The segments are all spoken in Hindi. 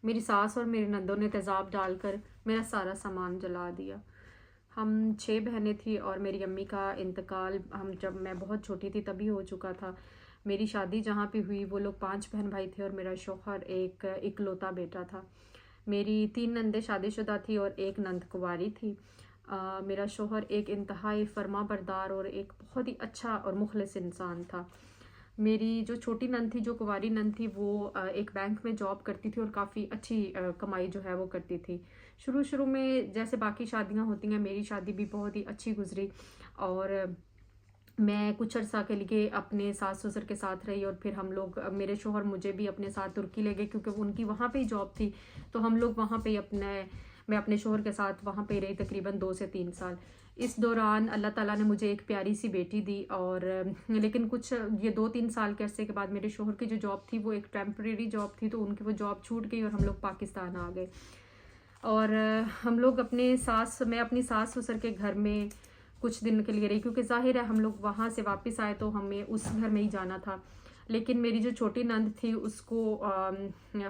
मेरी सास और मेरी नंदों ने तेज़ाब डालकर मेरा सारा सामान जला दिया। हम 6 बहनें थी और मेरी अम्मी का इंतकाल हम जब मैं बहुत छोटी थी तभी हो चुका था। मेरी शादी जहाँ पे हुई वो लोग 5 बहन भाई थे और मेरा शौहर एक इकलौता बेटा था। मेरी 3 नंदें शादीशुदा थी और 1 नंद कुँवारी थी। मेरा शौहर एक इंतहाई फर्माबरदार और एक बहुत ही अच्छा और मुखलिस इंसान था। मेरी जो छोटी नंद थी, जो कुँवारी नंद थी, वो एक बैंक में जॉब करती थी और काफ़ी अच्छी कमाई जो है वो करती थी। शुरू-शुरू में जैसे बाकी शादियाँ होती हैं, मेरी शादी भी बहुत ही अच्छी गुज़री और मैं कुछ अर्सा के लिए अपने सास-ससुर के साथ रही और फिर हम लोग मेरे शौहर मुझे भी अपने साथ तुर्की ले गए क्योंकि वो उनकी वहाँ पे ही जॉब थी। तो हम लोग वहाँ पे ही मैं अपने शौहर के साथ वहाँ पे ही रही तकरीबन 2 से 3 साल। इस दौरान अल्लाह ताला ने मुझे एक प्यारी-सी बेटी दी और लेकिन कुछ ये 2-3 साल के अरसे के बाद मेरे शौहर की जो जॉब थी वो एक टेम्परेरी जॉब थी, तो उनकी वो जॉब छूट गई और हम लोग पाकिस्तान आ गए। और हम लोग मैं अपनी सास-ससुर के घर में कुछ दिन के लिए रही क्योंकि ज़ाहिर है हम लोग वहाँ से वापस आए तो हमें उस घर में ही जाना था। लेकिन मेरी जो छोटी नंद थी उसको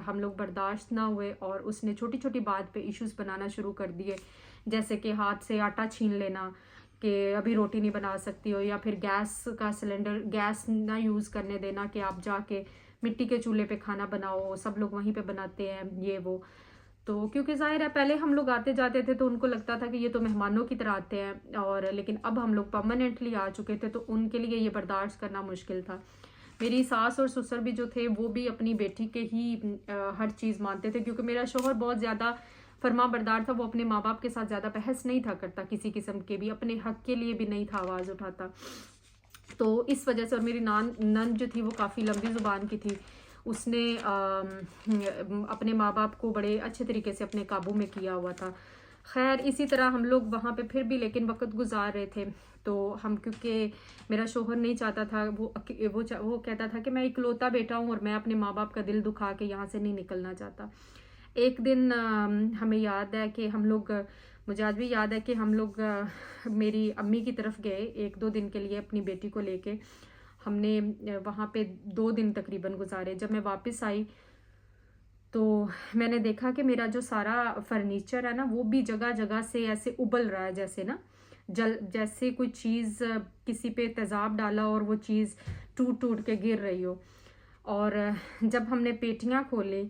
हम लोग बर्दाश्त ना हुए और उसने छोटी-छोटी बात पे इश्यूज़ बनाना शुरू कर दिए। जैसे कि हाथ से आटा छीन लेना, कि अभी रोटी नहीं बना सकती हो, या फिर गैस ना यूज़ करने देना कि आप जाके मिट्टी के चूल्हे पे खाना बनाओ, सब लोग वहीं पे बनाते हैं, ये वो। तो क्योंकि ज़ाहिर है पहले हम लोग आते-जाते थे तो उनको लगता था कि ये तो मेहमानों की तरह आते हैं, और लेकिन अब हम लोग परमानेंटली आ चुके थे तो उनके लिए ये बर्दाश्त करना मुश्किल था। मेरी सास और ससुर भी जो थे वो भी अपनी बेटी के ही हर चीज़ मानते थे क्योंकि मेरा शौहर बहुत ज़्यादा फर्माबरदार था। वो अपने माँ-बाप के साथ ज़्यादा बहस नहीं था करता, किसी किस्म के भी, अपने हक के लिए भी नहीं था आवाज़ उठाता। तो इस वजह से, और मेरी नंद जो थी वो काफ़ी लंबी ज़ुबान की थी। उसने अपने माँ-बाप को बड़े अच्छे तरीके से अपने काबू में किया हुआ था। ख़ैर इसी तरह हम लोग वहाँ पे फिर भी लेकिन वक़्त गुज़ार रहे थे। तो हम, क्योंकि मेरा शौहर नहीं चाहता था, वो कहता था कि मैं इकलौता बेटा हूँ और मैं अपने माँ-बाप का दिल दुखा के यहाँ से नहीं निकलना चाहता। एक दिन हमें याद है कि हम लोग मुझे आज भी याद है कि हम लोग मेरी अम्मी की तरफ गए 1-2 दिन के लिए अपनी बेटी को लेके। हमने वहाँ पे 2 दिन तकरीबन गुज़ारे। जब मैं वापस आई तो मैंने देखा कि मेरा जो सारा फर्नीचर है ना वो भी जगह-जगह से ऐसे उबल रहा है, जैसे ना जैसे कोई चीज़ किसी पे तेज़ाब डाला और वो चीज़ टूट-टूट के गिर रही हो। और जब हमने पेटियाँ खोली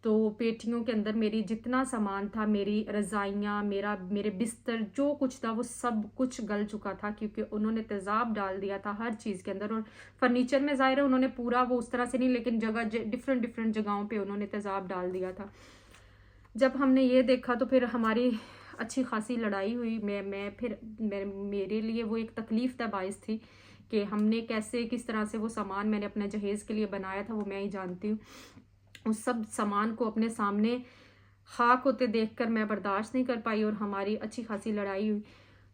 तो पेटियों के अंदर मेरी जितना सामान था, मेरी रज़ाइयाँ, मेरे बिस्तर, जो कुछ था वो सब कुछ गल चुका था क्योंकि उन्होंने तेज़ाब डाल दिया था हर चीज़ के अंदर। और फर्नीचर में ज़ाहिर है उन्होंने पूरा वो उस तरह से नहीं, लेकिन डिफरेंट डिफरेंट जगहों पे उन्होंने तेज़ाब डाल दिया था। जब हमने ये देखा तो फिर हमारी अच्छी खासी लड़ाई हुई। मेरे लिए वो एक तकलीफ़ का बाइस थी कि हमने कैसे किस तरह से वो सामान मैंने अपने जहेज़ के लिए बनाया था, वो मैं ही जानती हूँ। उस सब सामान को अपने सामने खाक होते देखकर मैं बर्दाश्त नहीं कर पाई और हमारी अच्छी खासी लड़ाई हुई।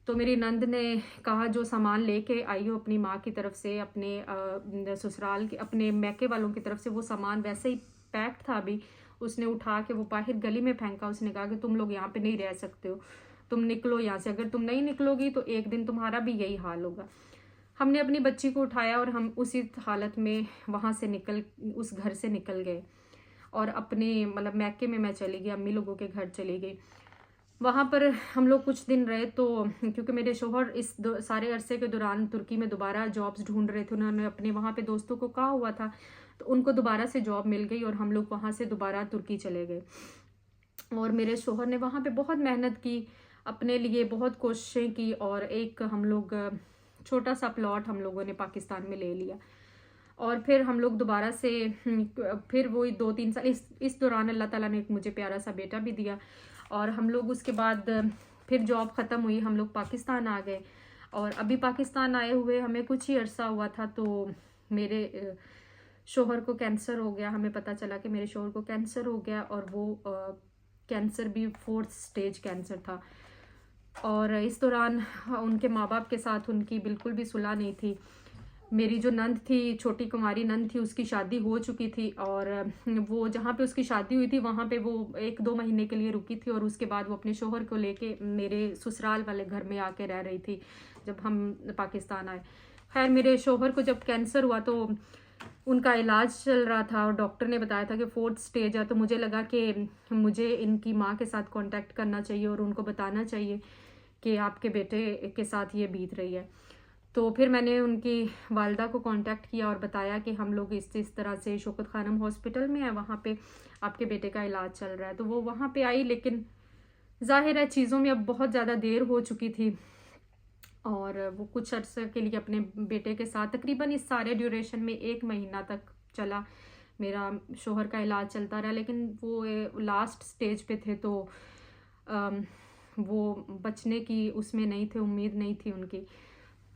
तो मेरी नंद ने कहा जो सामान लेके आई हो अपनी माँ की तरफ से, अपने ससुराल के, अपने मैके वालों की तरफ से, वो सामान वैसे ही पैक्ड था अभी, उसने उठा के वो बाहर गली में फेंका। उसने कहा कि तुम लोग यहाँ पे नहीं रह सकते हो, तुम निकलो यहाँ से, अगर तुम नहीं निकलोगी तो एक दिन तुम्हारा भी यही हाल होगा। हमने अपनी बच्ची को उठाया और हम उसी हालत में वहाँ से उस घर से निकल गए और अपने मतलब मैके में मैं चली गई, अम्मी लोगों के घर चली गई। वहाँ पर हम लोग कुछ दिन रहे तो क्योंकि मेरे शौहर सारे अरसे के दौरान तुर्की में दोबारा जॉब्स ढूंढ रहे थे, उन्होंने अपने वहाँ पे दोस्तों को कहा हुआ था, तो उनको दोबारा से जॉब मिल गई और हम लोग वहाँ से दोबारा तुर्की चले गए। और मेरे शौहर ने वहाँ पे बहुत मेहनत की, अपने लिए बहुत कोशिशें की और एक हम लोग छोटा सा प्लॉट हम लोगों ने पाकिस्तान में ले लिया। और फिर हम लोग दोबारा से फिर वही 2-3 साल इस दौरान अल्लाह ताला ने एक मुझे प्यारा सा बेटा भी दिया। और हम लोग उसके बाद फिर जॉब ख़त्म हुई, हम लोग पाकिस्तान आ गए। और अभी पाकिस्तान आए हुए हमें कुछ ही अरसा हुआ था तो मेरे शौहर को कैंसर हो गया। हमें पता चला कि मेरे शौहर को कैंसर हो गया और वो कैंसर भी 4th स्टेज कैंसर था। और इस दौरान उनके माँ-बाप के साथ उनकी बिल्कुल भी सुलह नहीं थी। मेरी जो नंद थी, छोटी कुँवारी नंद थी, उसकी शादी हो चुकी थी और वो जहाँ पे उसकी शादी हुई थी वहाँ पे वो 1-2 महीने के लिए रुकी थी और उसके बाद वो अपने शौहर को लेके मेरे ससुराल वाले घर में आके रह रही थी जब हम पाकिस्तान आए। ख़ैर मेरे शौहर को जब कैंसर हुआ तो उनका इलाज चल रहा था और डॉक्टर ने बताया था कि 4th स्टेज है। तो मुझे लगा कि मुझे इनकी माँ के साथ कांटेक्ट करना चाहिए और उनको बताना चाहिए कि आपके बेटे के साथ ये बीत रही है। तो फिर मैंने उनकी वालिदा को कांटेक्ट किया और बताया कि हम लोग इस तरह से शौकत खानम हॉस्पिटल में है, वहाँ पे आपके बेटे का इलाज चल रहा है। तो वो वहाँ पे आई, लेकिन जाहिर है चीज़ों में अब बहुत ज़्यादा देर हो चुकी थी और वो कुछ अर्से के लिए अपने बेटे के साथ, तकरीबन इस सारे ड्यूरेशन में 1 महीना तक चला मेरा शोहर का इलाज चलता रहा। लेकिन वो लास्ट स्टेज पे थे, तो वो बचने की उसमें नहीं थे, उम्मीद नहीं थी उनकी।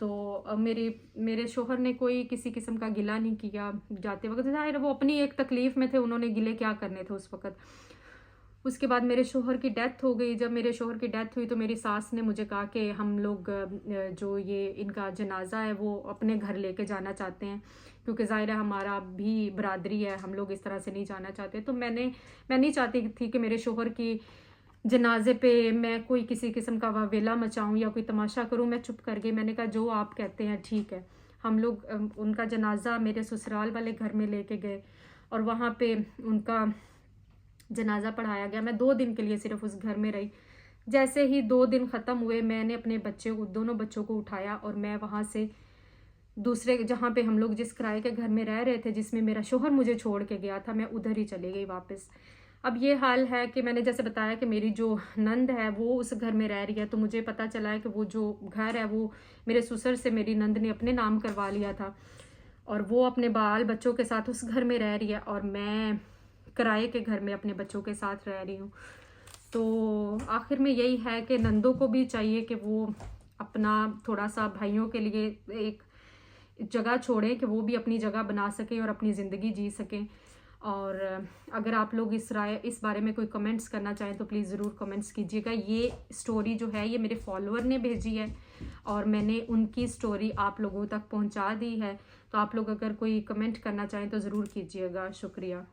तो मेरे शोहर ने कोई किसी किस्म का गिला नहीं किया जाते वक्त। ज़ाहिर है वो अपनी एक तकलीफ़ में थे, उन्होंने गिले क्या करने थे उस वक़्त। उसके बाद मेरे शोहर की डेथ हो गई। जब मेरे शोहर की डेथ हुई तो मेरी सास ने मुझे कहा कि हम लोग जो ये इनका जनाजा है वो अपने घर लेके जाना चाहते हैं, क्योंकि ज़ाहिर है हमारा भी बरादरी है, हम लोग इस तरह से नहीं जाना चाहते। तो मैं नहीं चाहती थी कि मेरे शोहर की जनाजे पे मैं कोई किसी किस्म का वावेला मचाऊं या कोई तमाशा करूं। मैं चुप कर गई। मैंने कहा जो आप कहते हैं ठीक है। हम लोग उनका जनाजा मेरे ससुराल वाले घर में लेके गए और वहाँ पे उनका जनाजा पढ़ाया गया। मैं 2 दिन के लिए सिर्फ उस घर में रही। जैसे ही 2 दिन ख़त्म हुए, मैंने अपने दोनों बच्चों को उठाया और मैं वहाँ से दूसरे जहाँ पे हम लोग जिस किराए के घर में रह रहे थे, जिसमें मेरा शोहर मुझे छोड़ के गया था, मैं उधर ही चली गई वापस। अब ये हाल है कि मैंने जैसे बताया कि मेरी जो नंद है वो उस घर में रह रही है। तो मुझे पता चला है कि वो जो घर है वो मेरे ससुर से मेरी नंद ने अपने नाम करवा लिया था और वो अपने बाल बच्चों के साथ उस घर में रह रही है और मैं किराए के घर में अपने बच्चों के साथ रह रही हूँ। तो आखिर में यही है कि नंदों को भी चाहिए कि वो अपना थोड़ा सा भाइयों के लिए एक जगह छोड़ें कि वो भी अपनी जगह बना सकें और अपनी ज़िंदगी जी सकें। और अगर आप लोग इस बारे में कोई कमेंट्स करना चाहें तो प्लीज़ ज़रूर कमेंट्स कीजिएगा। ये स्टोरी जो है ये मेरे फॉलोअर ने भेजी है और मैंने उनकी स्टोरी आप लोगों तक पहुंचा दी है। तो आप लोग अगर कोई कमेंट करना चाहें तो ज़रूर कीजिएगा। शुक्रिया।